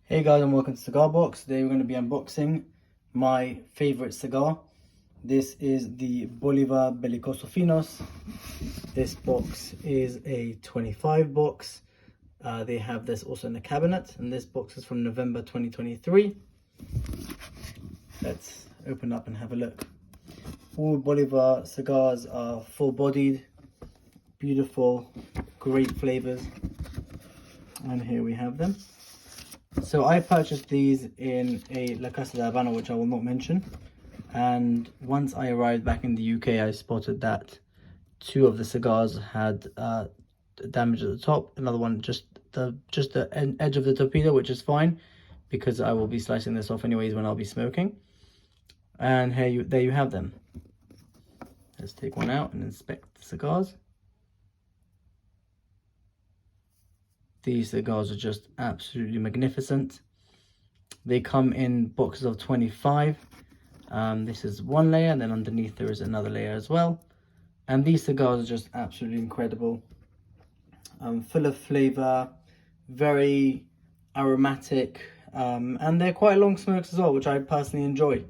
Hey guys, and welcome to Cigar Box. Today we're going to be unboxing my favorite cigar. This is the Bolivar Belicosos Finos. This box is a 25 box. They have this also in the cabinet, and this box is from November 2023. Let's open up and have a look. All Bolivar cigars are full-bodied, beautiful, great flavors. And here we have them. So I purchased these in a La Casa de Habana, which I will not mention. And once I arrived back in the UK, I spotted that two of the cigars had damage at the top. Another one just the edge of the torpedo, which is fine because I will be slicing this off anyways when I'll be smoking. And there you have them. Let's take one out and inspect the cigars. These cigars are just absolutely magnificent. They come in boxes of 25. This is one layer, and then underneath there is another layer as well. And these cigars are just absolutely incredible. Full of flavor, very aromatic, and they're quite long smokes as well, which I personally enjoy.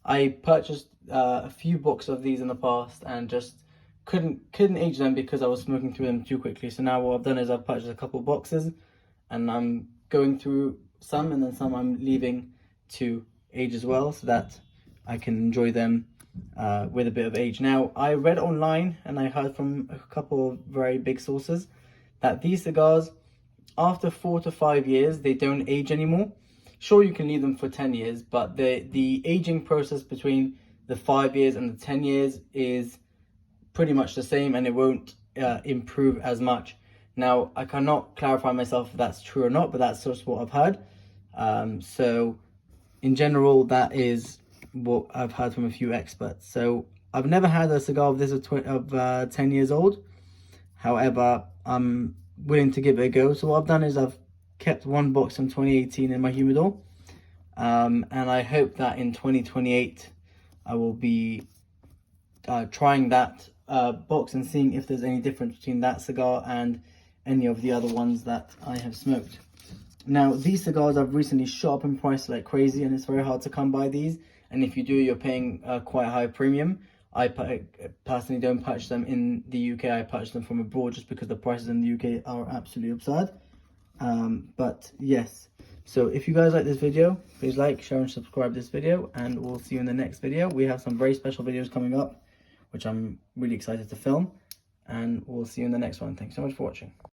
I purchased a few boxes of these in the past and just couldn't age them because I was smoking through them too quickly. So now what I've done is I've purchased a couple boxes and I'm going through some, and then some I'm leaving to age as well, so that I can enjoy them with a bit of age. Now, I read online and I heard from a couple of very big sources that these cigars, after 4 to 5 years, they don't age anymore. Sure, you can leave them for 10 years, but the aging process between the 5 years and the 10 years is pretty much the same, and it won't improve as much. Now, I cannot clarify myself if that's true or not, but that's just what I've heard. So in general, that is what I've heard from a few experts. So I've never had a cigar of this of 10 years old. However, I'm willing to give it a go. So what I've done is I've kept one box from 2018 in my humidor, and I hope that in 2028 I will be trying that box and seeing if there's any difference between that cigar and any of the other ones that I have smoked. Now, these cigars have recently shot up in price like crazy, and it's very hard to come by these, and if you do, you're paying quite a high premium. I personally don't purchase them in the UK. I purchase them from abroad just because the prices in the UK are absolutely absurd. But yes, so if you guys like this video, please like, share and subscribe this video, and we'll see you in the next video. We have some very special videos coming up which I'm really excited to film, and we'll see you in the next one. Thanks so much for watching.